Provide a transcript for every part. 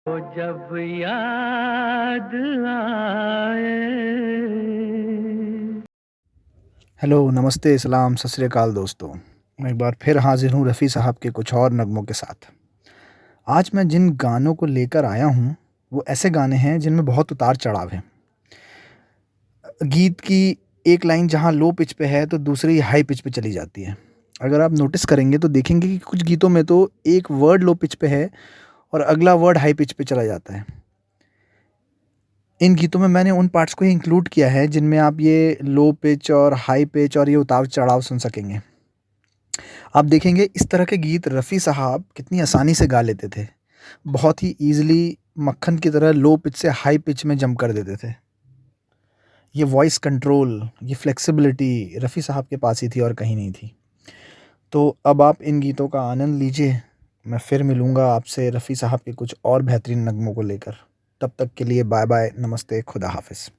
वो जब याद आए। हेलो, नमस्ते, सलाम, सत श्री अकाल दोस्तों। मैं एक बार फिर हाजिर हूँ रफ़ी साहब के कुछ और नगमों के साथ। आज मैं जिन गानों को लेकर आया हूँ, वो ऐसे गाने हैं जिनमें बहुत उतार-चढ़ाव है। गीत की एक लाइन जहाँ लो पिच पे है, तो दूसरी हाई पिच पे चली जाती है। अगर आप नोटिस करेंगे तो देखेंगे कि कुछ गीतों में तो एक वर्ड लो पिच पे है और अगला वर्ड हाई पिच पे चला जाता है। इन गीतों में मैंने उन पार्ट्स को ही इंक्लूड किया है जिनमें आप ये लो पिच और हाई पिच और ये उतार-चढ़ाव सुन सकेंगे। आप देखेंगे इस तरह के गीत रफ़ी साहब कितनी आसानी से गा लेते थे। बहुत ही ईज़िली मक्खन की तरह लो पिच से हाई पिच में जंप कर देते थे। ये वॉइस कंट्रोल, ये फ्लेक्सिबिलिटी रफ़ी साहब के पास ही थी और कहीं नहीं थी। तो अब आप इन गीतों का आनंद लीजिए। मैं फिर मिलूँगा आपसे रफ़ी साहब के कुछ और बेहतरीन नगमों को लेकर। तब तक के लिए बाय-बाय, नमस्ते, खुदा हाफ़िज़।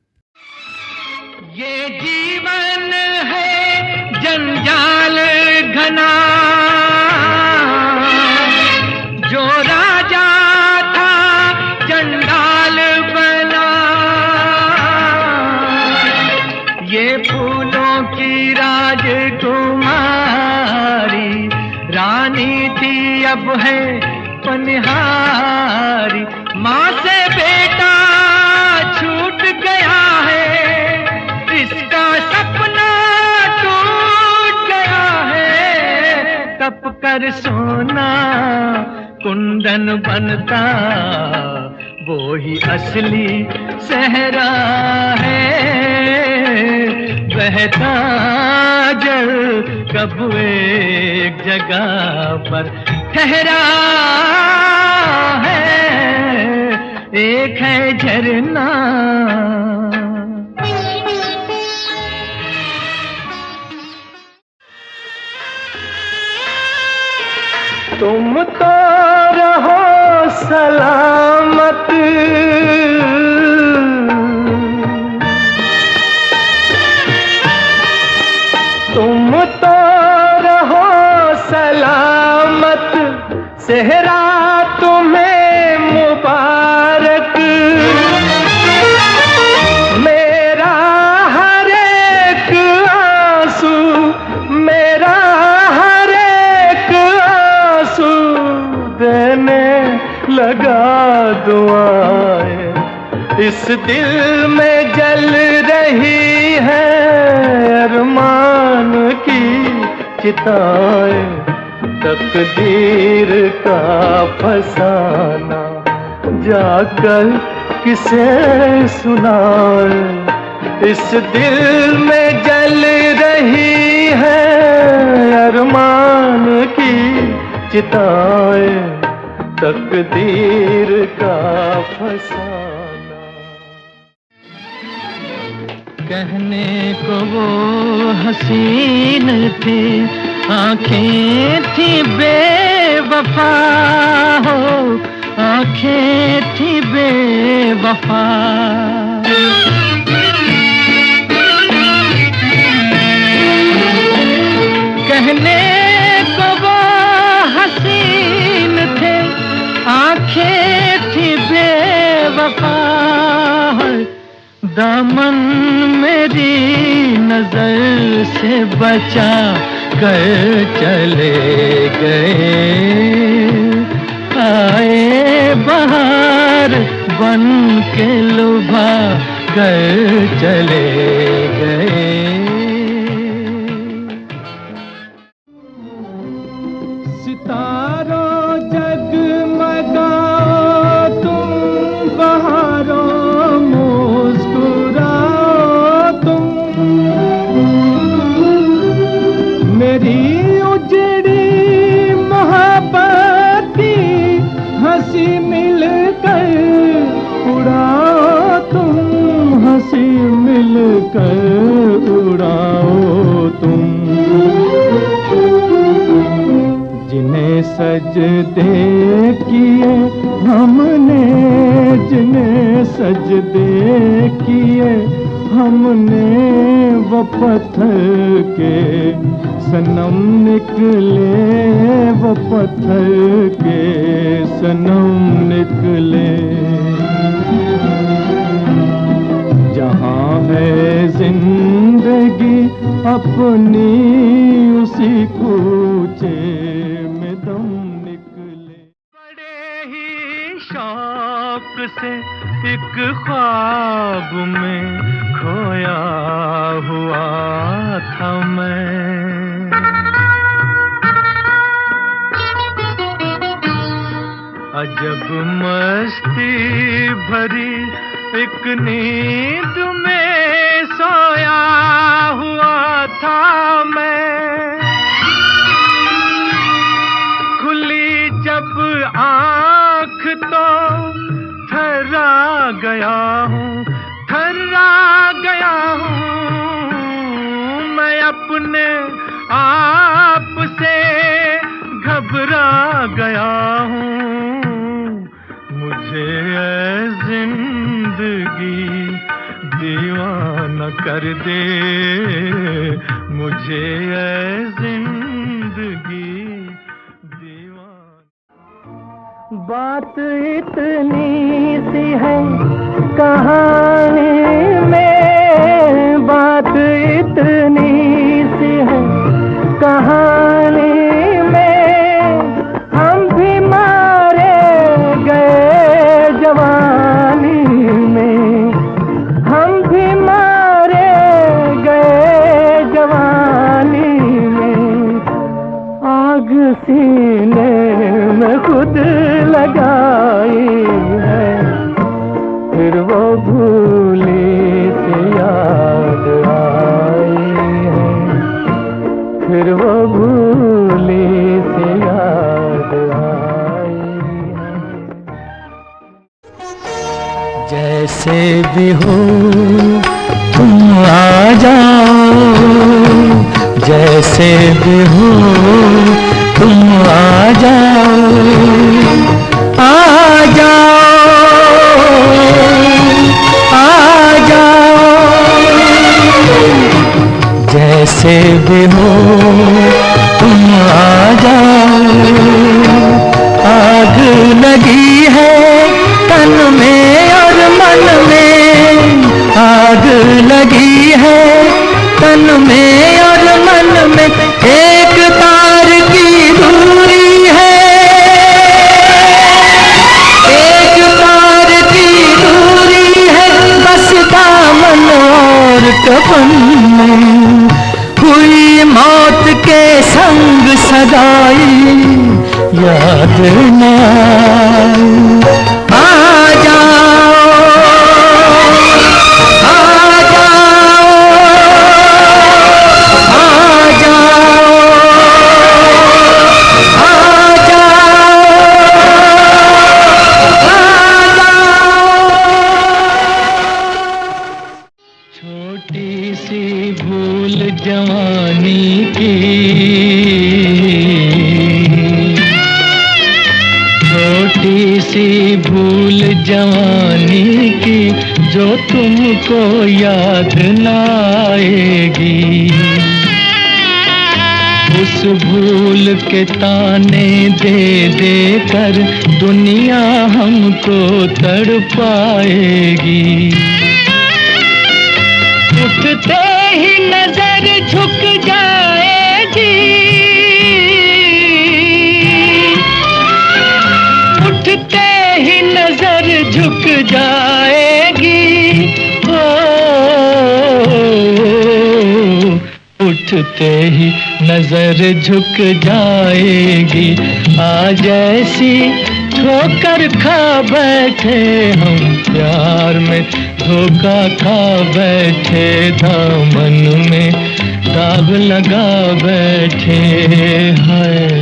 ये जीवन है जंजाल घना, जो राजा था जंडाल बना। ये फूलों की राजकुमारी रानी थी, अब है पनिहारी। माँ से बेटा छूट गया है, इसका सपना टूट गया है। तप कर सोना कुंदन बनता, वो ही असली सहरा है। बहता जल कब एक जगह पर ठहरा है, एक है झरना। तुम तो रहो सलामत, तुम तो रहो सलामत, सेहरा तुम्हें मुबारक। मेरा हर एक आंसू, मेरा हर एक आंसू देने लगा दुआएं। इस दिल में जल रही है अरमान की चिताएं। तकदीर का फसाना जाकर किसे सुनाए। इस दिल में जल रही है अरमान की चिताएं। तकदीर का फसाना। कहने को वो हसीन थे, आँखें थी बेवफा हो, आँखें थी बेवफा। कहने को वो हसीन थे, आँखें थी बेवफा। दामन मेरी नजर से बचा कर चले गए। आए बहार बन के लुभा कर चले गए। सितारों जगमगाओ तुम, बहारों मुस्कुराओ तुम। मेरी उजड़ी मोहब्बत की हंसी मिलकर उड़ाओ तुम, हंसी मिलकर उड़ाओ तुम। जिन्हें सजदे किए हमने, जिन्हें सजदे किए हमने, वो पत्थर के सनम निकले वो पत्थर के सनम निकले। जहाँ है जिंदगी अपनी उसी कूचे में दम निकले। बड़े ही शौक से एक ख्वाब में खोया हुआ था मैं। अजब मस्ती भरी एक नींद में सोया हुआ था मैं। खुली जब आँख तो थर्रा गया हूँ, थर्रा गया हूँ मैं, अपने आप से घबरा गया हूँ। मुझे ऐ जिंदगी दीवाना कर दे, मुझे ऐ जिंदगी दीवाना। बात इतनी सी है कहानी में, बात इतनी सी है कहानी में, हम भी मारे गए जवानी में, हम भी मारे गए जवानी में। आग सीने में खुद लगाई है, फिर वो भूली से याद आई है, फिर वो भूली से याद आई है। जैसे भी हो तुम आ जाओ, जैसे भी हो तुम आ जाओ, आ जाओ, आ जाओ। जैसे भी हो तुम आ जाओ, आग लगी है तन में और मन में, आग लगी है तन में और मन में, एक तार की दूरी है, एक तार की दूरी है, बस दामन और कफन में। हुई मौत के संग सगाई याद ना आ जाओ, आ जाओ, आ जाओ, आ जाओ, आ जाओ। छोटी सी भूल जवानी की, छोटी सी भूल जवानी की, जो तुमको याद न आएगी। उस भूल के ताने दे दे कर दुनिया हमको तड़पाएगी। उठते ही नजर झुक जाएगी, उठते ही नजर झुक जाएगी, उठते ही नजर झुक जाएगी। आज ऐसी ठोकर खा बैठे हम, प्यार में धोखा खा बैठे, दामन में दाग लगा बैठे हैं।